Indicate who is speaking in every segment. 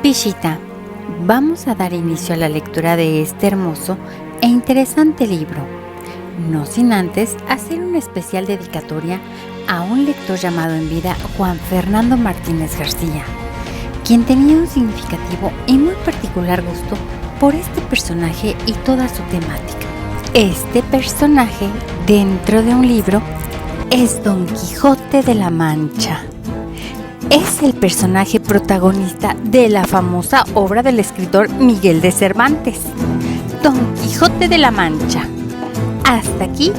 Speaker 1: Pishita, vamos a dar inicio a la lectura de este hermoso e interesante libro, no sin antes hacer una especial dedicatoria a un lector llamado en vida Juan Fernando Martínez García, quien tenía un significativo y muy particular gusto por este personaje y toda su temática. Este personaje, dentro de un libro, es Don Quijote de la Mancha. Es el personaje protagonista de la famosa obra del escritor Miguel de Cervantes, Don Quijote de la Mancha. Hasta aquí,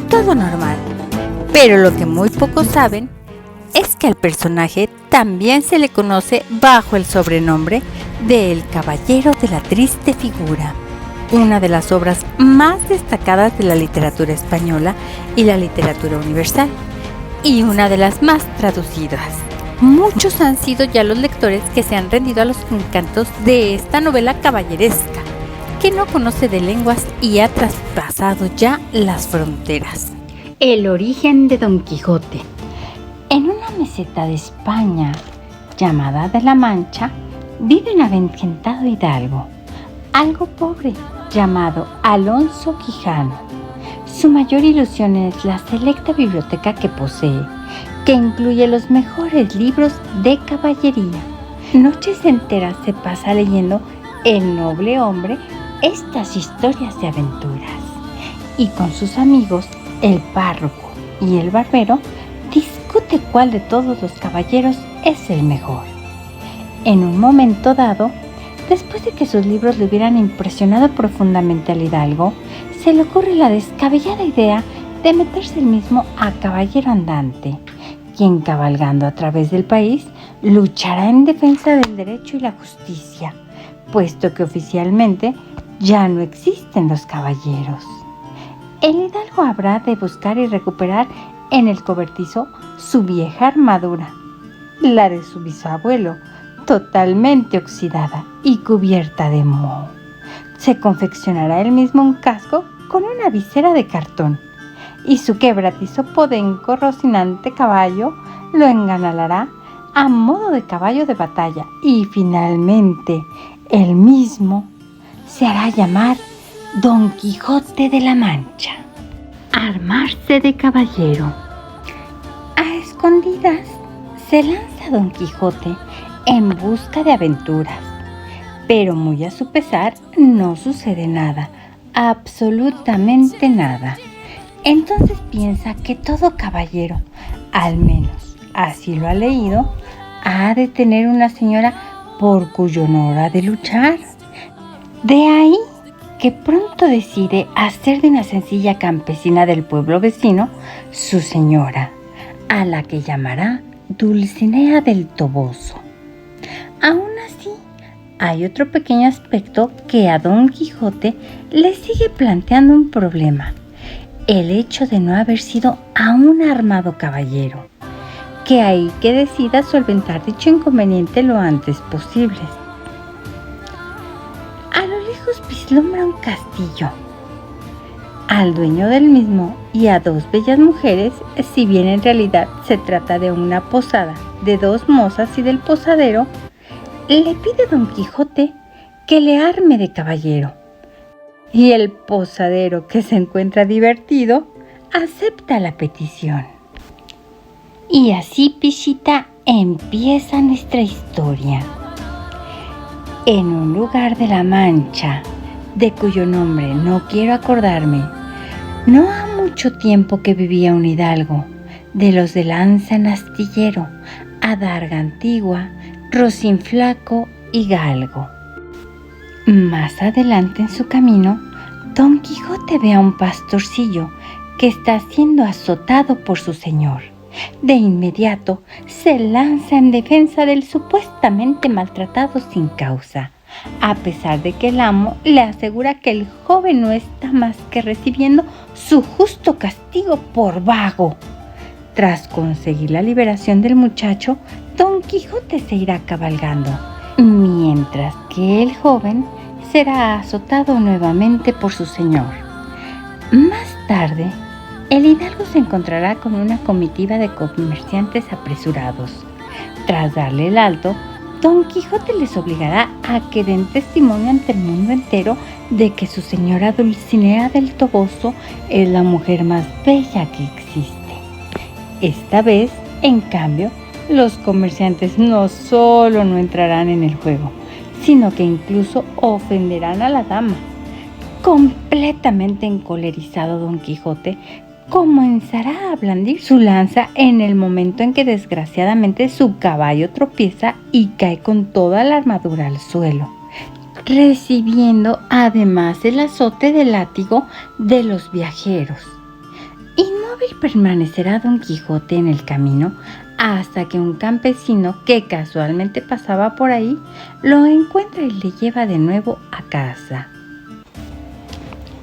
Speaker 1: todo normal. Pero lo que muy pocos saben es que al personaje también se le conoce bajo el sobrenombre de El Caballero de la Triste Figura, una de las obras más destacadas de la literatura española y la literatura universal, y una de las más traducidas. Muchos han sido ya los lectores que se han rendido a los encantos de esta novela caballeresca, que no conoce de lenguas y ha traspasado ya las fronteras. El origen de Don Quijote. En una meseta de España, llamada de la Mancha, vive un avejentado hidalgo, algo pobre, llamado Alonso Quijano. Su mayor ilusión es la selecta biblioteca que posee, que incluye los mejores libros de caballería. Noches enteras se pasa leyendo el noble hombre estas historias de aventuras, y con sus amigos, el párroco y el barbero, discute cuál de todos los caballeros es el mejor. En un momento dado, después de que sus libros le hubieran impresionado profundamente al hidalgo, se le ocurre la descabellada idea de meterse él mismo a caballero andante, quien cabalgando a través del país luchará en defensa del derecho y la justicia, puesto que oficialmente ya no existen los caballeros. El hidalgo habrá de buscar y recuperar en el cobertizo su vieja armadura, la de su bisabuelo, totalmente oxidada y cubierta de moho. Se confeccionará él mismo un casco con una visera de cartón, y su quebradizo podenco Rocinante caballo lo enganalará a modo de caballo de batalla, y finalmente él mismo se hará llamar Don Quijote de la Mancha. Armarse de caballero. A escondidas se lanza Don Quijote en busca de aventuras, pero muy a su pesar no sucede nada, absolutamente nada. Entonces piensa que todo caballero, al menos así lo ha leído, ha de tener una señora por cuyo honor ha de luchar. De ahí que pronto decide hacer de una sencilla campesina del pueblo vecino su señora, a la que llamará Dulcinea del Toboso. Aún así, hay otro pequeño aspecto que a Don Quijote le sigue planteando un problema: el hecho de no haber sido aún armado caballero, que hay que decida solventar dicho inconveniente lo antes posible. A lo lejos vislumbra un castillo, al dueño del mismo y a dos bellas mujeres, si bien en realidad se trata de una posada de dos mozas y del posadero, le pide Don Quijote que le arme de caballero. Y el posadero, que se encuentra divertido, acepta la petición. Y así, Pishita, empieza nuestra historia. En un lugar de la Mancha, de cuyo nombre no quiero acordarme, no ha mucho tiempo que vivía un hidalgo, de los de lanza en astillero, adarga antigua, rocinflaco y galgo. Más adelante en su camino, Don Quijote ve a un pastorcillo que está siendo azotado por su señor. De inmediato se lanza en defensa del supuestamente maltratado sin causa, a pesar de que el amo le asegura que el joven no está más que recibiendo su justo castigo por vago. Tras conseguir la liberación del muchacho, Don Quijote se irá cabalgando, mientras que el joven será azotado nuevamente por su señor. Más tarde, el hidalgo se encontrará con una comitiva de comerciantes apresurados. Tras darle el alto, Don Quijote les obligará a que den testimonio ante el mundo entero de que su señora Dulcinea del Toboso es la mujer más bella que existe. Esta vez, en cambio, los comerciantes no solo no entrarán en el juego, sino que incluso ofenderán a la dama. Completamente encolerizado, Don Quijote comenzará a blandir su lanza en el momento en que desgraciadamente su caballo tropieza y cae con toda la armadura al suelo, recibiendo además el azote del látigo de los viajeros. Inmóvil permanecerá Don Quijote en el camino hasta que un campesino que casualmente pasaba por ahí lo encuentra y le lleva de nuevo a casa.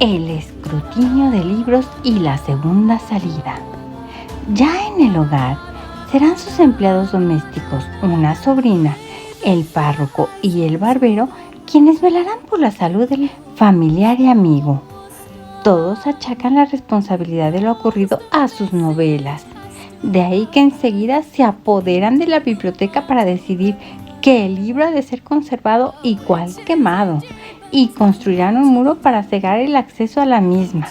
Speaker 1: El escrutinio de libros y la segunda salida. Ya en el hogar serán sus empleados domésticos, una sobrina, el párroco y el barbero quienes velarán por la salud del familiar y amigo. Todos achacan la responsabilidad de lo ocurrido a sus novelas. De ahí que enseguida se apoderan de la biblioteca para decidir qué libro ha de ser conservado y cuál quemado, y construirán un muro para cegar el acceso a la misma.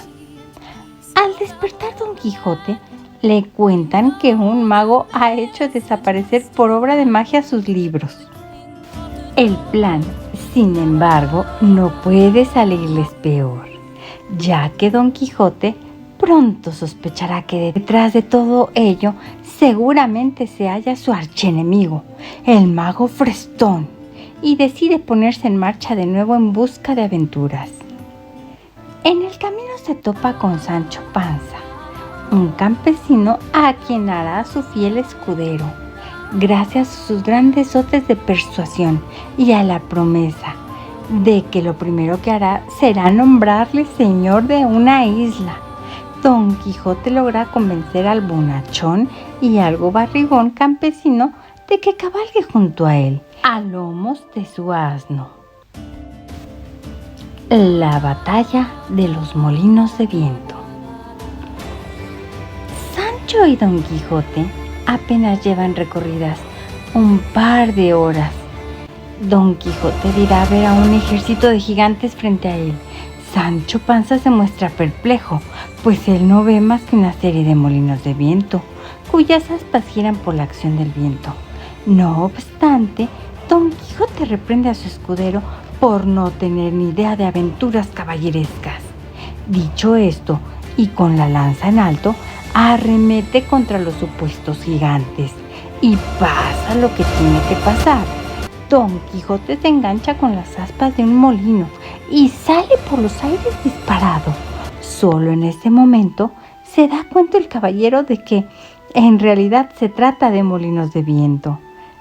Speaker 1: Al despertar Don Quijote, le cuentan que un mago ha hecho desaparecer por obra de magia sus libros. El plan, sin embargo, no puede salirles peor, ya que Don Quijote pronto sospechará que detrás de todo ello seguramente se halla su archienemigo, el mago Frestón, y decide ponerse en marcha de nuevo en busca de aventuras. En el camino se topa con Sancho Panza, un campesino a quien hará su fiel escudero, gracias a sus grandes dotes de persuasión y a la promesa de que lo primero que hará será nombrarle señor de una isla. Don Quijote logra convencer al bonachón y algo barrigón campesino de que cabalgue junto a él, a lomos de su asno. La batalla de los molinos de viento. Sancho y Don Quijote apenas llevan recorridas un par de horas. Don Quijote dirá ver a un ejército de gigantes frente a él. Sancho Panza se muestra perplejo, pues él no ve más que una serie de molinos de viento, cuyas aspas giran por la acción del viento. No obstante, Don Quijote reprende a su escudero por no tener ni idea de aventuras caballerescas. Dicho esto, y con la lanza en alto, arremete contra los supuestos gigantes, y pasa lo que tiene que pasar. Don Quijote se engancha con las aspas de un molino y sale por los aires disparado. Solo en ese momento se da cuenta el caballero de que en realidad se trata de molinos de viento.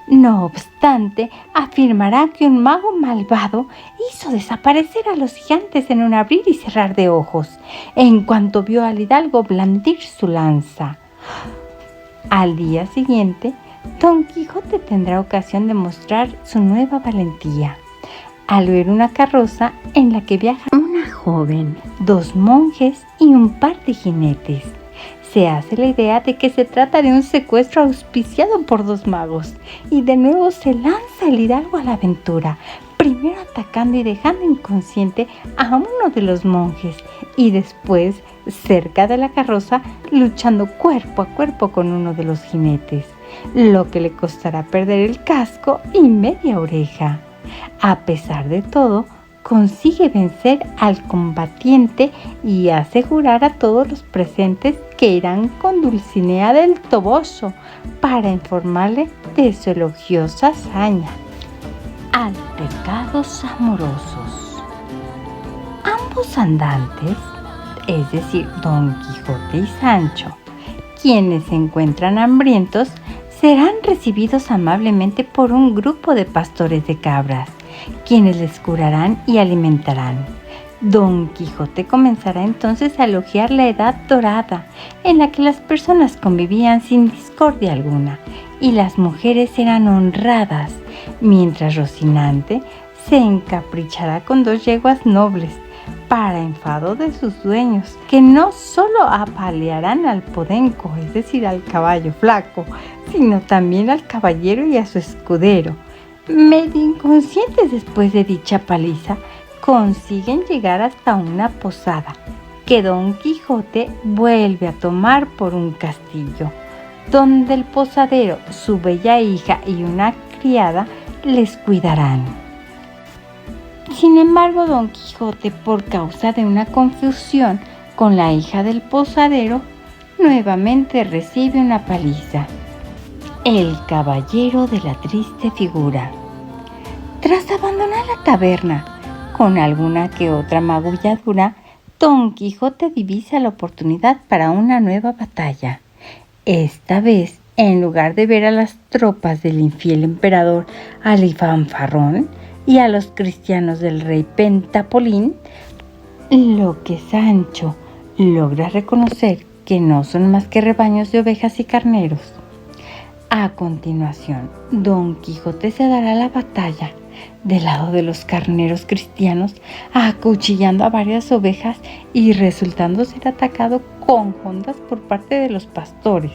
Speaker 1: No obstante, afirmará que un mago malvado hizo desaparecer a los gigantes en un abrir y cerrar de ojos, en cuanto vio al hidalgo blandir su lanza. Al día siguiente, Don Quijote tendrá ocasión de mostrar su nueva valentía, al ver una carroza en la que viajan una joven, 2 monjes y un par de jinetes. Se hace la idea de que se trata de un secuestro auspiciado por 2 magos, y de nuevo se lanza el hidalgo a la aventura, primero atacando y dejando inconsciente a uno de los monjes, y después, cerca de la carroza, luchando cuerpo a cuerpo con uno de los jinetes, lo que le costará perder el casco y media oreja. A pesar de todo, consigue vencer al combatiente y asegurar a todos los presentes que irán con Dulcinea del Toboso para informarle de su elogiosa hazaña. Altercados amorosos. Ambos andantes, es decir, Don Quijote y Sancho, quienes se encuentran hambrientos, serán recibidos amablemente por un grupo de pastores de cabras, quienes les curarán y alimentarán. Don Quijote comenzará entonces a elogiar la edad dorada, en la que las personas convivían sin discordia alguna, y las mujeres eran honradas, mientras Rocinante se encaprichará con 2 yeguas nobles, para enfado de sus dueños, que no solo apalearán al podenco, es decir, al caballo flaco, sino también al caballero y a su escudero. Medio inconscientes después de dicha paliza, consiguen llegar hasta una posada que Don Quijote vuelve a tomar por un castillo, donde el posadero, su bella hija y una criada les cuidarán. Sin embargo, Don Quijote, por causa de una confusión con la hija del posadero, nuevamente recibe una paliza. El caballero de la triste figura. Tras abandonar la taberna con alguna que otra magulladura, Don Quijote divisa la oportunidad para una nueva batalla. Esta vez, en lugar de ver a las tropas del infiel emperador Alifanfarrón y a los cristianos del rey Pentapolín, lo que Sancho logra reconocer que no son más que rebaños de ovejas y carneros. A continuación, Don Quijote se dará la batalla del lado de los carneros cristianos, acuchillando a varias ovejas y resultando ser atacado con hondas por parte de los pastores.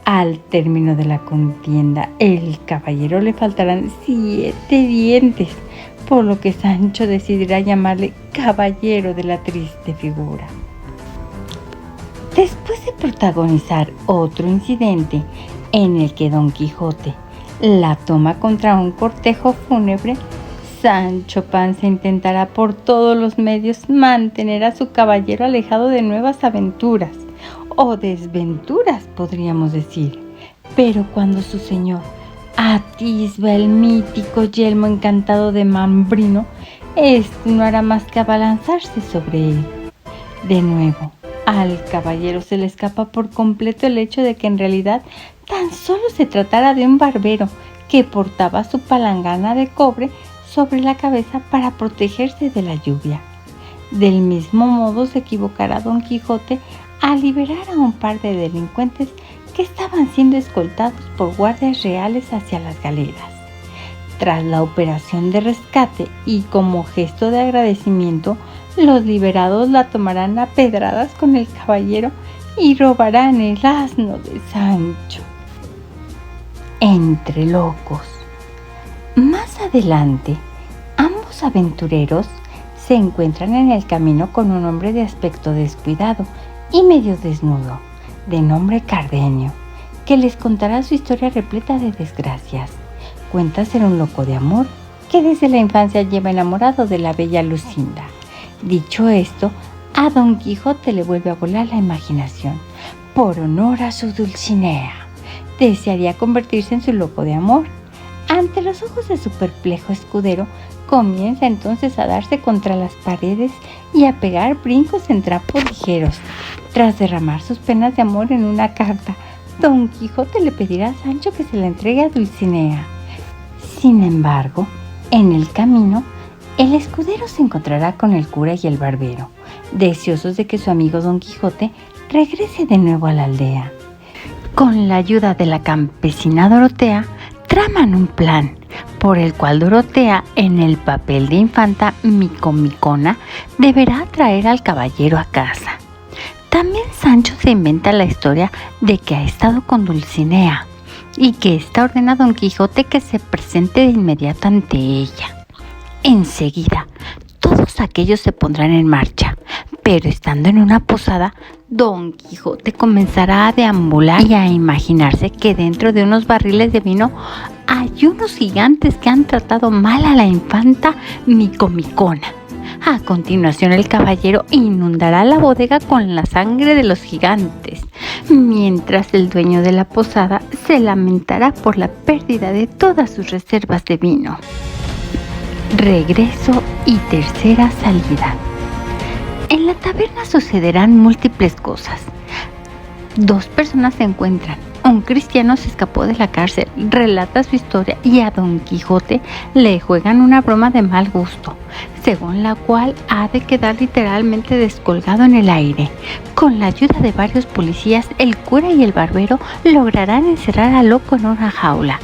Speaker 1: Al término de la contienda, el caballero le faltarán 7 dientes, por lo que Sancho decidirá llamarle Caballero de la Triste Figura. Después de protagonizar otro incidente en el que Don Quijote la toma contra un cortejo fúnebre, Sancho Panza intentará por todos los medios mantener a su caballero alejado de nuevas aventuras, o desventuras podríamos decir. Pero cuando su señor atisba el mítico yelmo encantado de Mambrino, este no hará más que abalanzarse sobre él. De nuevo, al caballero se le escapa por completo el hecho de que en realidad tan solo se tratara de un barbero que portaba su palangana de cobre sobre la cabeza para protegerse de la lluvia. Del mismo modo se equivocará Don Quijote al liberar a un par de delincuentes que estaban siendo escoltados por guardias reales hacia las galeras. Tras la operación de rescate y como gesto de agradecimiento, los liberados la tomarán a pedradas con el caballero y robarán el asno de Sancho. Entre locos. Más adelante, ambos aventureros se encuentran en el camino con un hombre de aspecto descuidado y medio desnudo, de nombre Cardenio, que les contará su historia repleta de desgracias. Cuenta ser un loco de amor que desde la infancia lleva enamorado de la bella Lucinda. Dicho esto, a Don Quijote le vuelve a volar la imaginación. Por honor a su Dulcinea, desearía convertirse en su loco de amor. Ante los ojos de su perplejo escudero, comienza entonces a darse contra las paredes y a pegar brincos en trapos ligeros. Tras derramar sus penas de amor en una carta, Don Quijote le pedirá a Sancho que se la entregue a Dulcinea. Sin embargo, en el camino, el escudero se encontrará con el cura y el barbero, deseosos de que su amigo Don Quijote regrese de nuevo a la aldea. Con la ayuda de la campesina Dorotea, traman un plan por el cual Dorotea, en el papel de infanta Micomicona, deberá traer al caballero a casa. También Sancho se inventa la historia de que ha estado con Dulcinea y que ésta ordena a Don Quijote que se presente de inmediato ante ella. Enseguida, todos aquellos se pondrán en marcha, pero estando en una posada, Don Quijote comenzará a deambular y a imaginarse que dentro de unos barriles de vino hay unos gigantes que han tratado mal a la infanta Micomicona. A continuación, el caballero inundará la bodega con la sangre de los gigantes, mientras el dueño de la posada se lamentará por la pérdida de todas sus reservas de vino. Regreso y tercera salida. En la taberna sucederán múltiples cosas. 2 personas se encuentran. Un cristiano se escapó de la cárcel, relata su historia y a Don Quijote le juegan una broma de mal gusto, según la cual ha de quedar literalmente descolgado en el aire. Con la ayuda de varios policías, el cura y el barbero lograrán encerrar al loco en una jaula,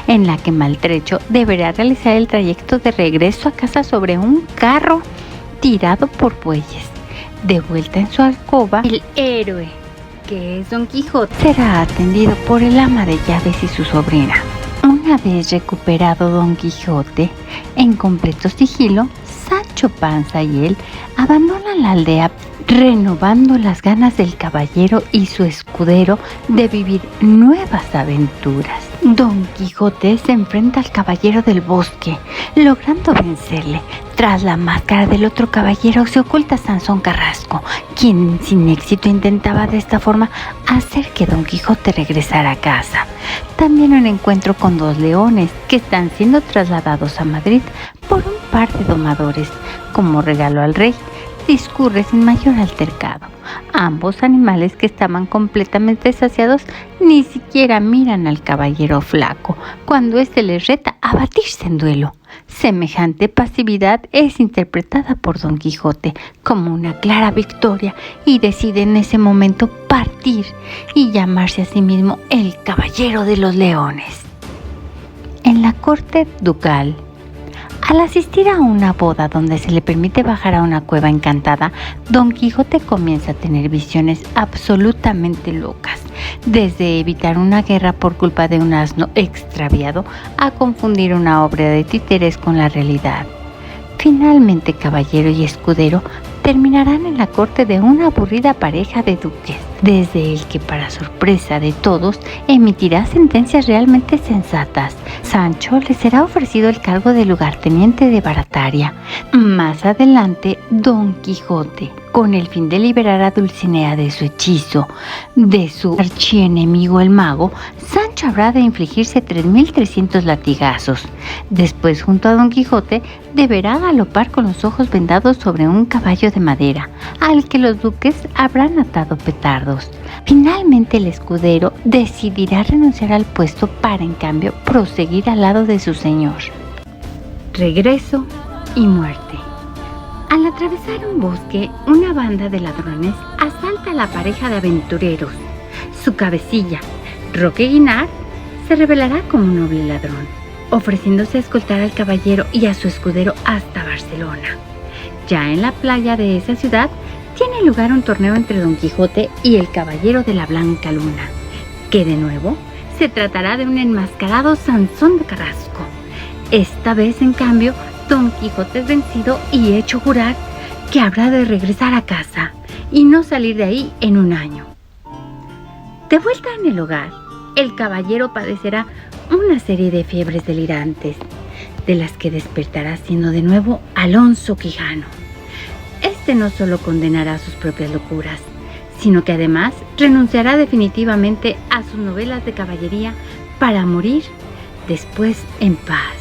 Speaker 1: en la que maltrecho deberá realizar el trayecto de regreso a casa sobre un carro tirado por bueyes. De vuelta en su alcoba, el héroe, que es Don Quijote, será atendido por el ama de llaves y su sobrina. Una vez recuperado Don Quijote, en completo sigilo, Sancho Panza y él abandonan la aldea, renovando las ganas del caballero y su escudero de vivir nuevas aventuras. Don Quijote se enfrenta al caballero del bosque, logrando vencerle. Tras la máscara del otro caballero se oculta Sansón Carrasco, quien sin éxito intentaba de esta forma hacer que Don Quijote regresara a casa. También un encuentro con dos leones que están siendo trasladados a Madrid por un par de domadores. Como regalo al rey, discurre sin mayor altercado. Ambos animales, que estaban completamente saciados, ni siquiera miran al caballero flaco cuando éste les reta a batirse en duelo. Semejante pasividad es interpretada por Don Quijote como una clara victoria y decide en ese momento partir y llamarse a sí mismo el Caballero de los Leones. En la corte ducal, al asistir a una boda donde se le permite bajar a una cueva encantada, Don Quijote comienza a tener visiones absolutamente locas, desde evitar una guerra por culpa de un asno extraviado a confundir una obra de títeres con la realidad. Finalmente, caballero y escudero terminarán en la corte de una aburrida pareja de duques, desde el que, para sorpresa de todos, emitirá sentencias realmente sensatas. Sancho le será ofrecido el cargo de lugarteniente de Barataria. Más adelante, Don Quijote, con el fin de liberar a Dulcinea de su hechizo, de su archienemigo el mago, Sancho habrá de infligirse 3.300 latigazos. Después, junto a Don Quijote, deberá galopar con los ojos vendados sobre un caballo de madera, al que los duques habrán atado petardos. Finalmente, el escudero decidirá renunciar al puesto para, en cambio, proseguir al lado de su señor. Regreso y muerte. Al atravesar un bosque, una banda de ladrones asalta a la pareja de aventureros. Su cabecilla, Roque Guinart, se revelará como un noble ladrón, ofreciéndose a escoltar al caballero y a su escudero hasta Barcelona. Ya en la playa de esa ciudad tiene lugar un torneo entre Don Quijote y el caballero de la Blanca Luna, que de nuevo se tratará de un enmascarado Sansón de Carrasco. Esta vez, en cambio, Don Quijote es vencido y hecho jurar que habrá de regresar a casa y no salir de ahí en un año. De vuelta en el hogar, el caballero padecerá una serie de fiebres delirantes, de las que despertará siendo de nuevo Alonso Quijano. Este no solo condenará sus propias locuras, sino que además renunciará definitivamente a sus novelas de caballería para morir después en paz.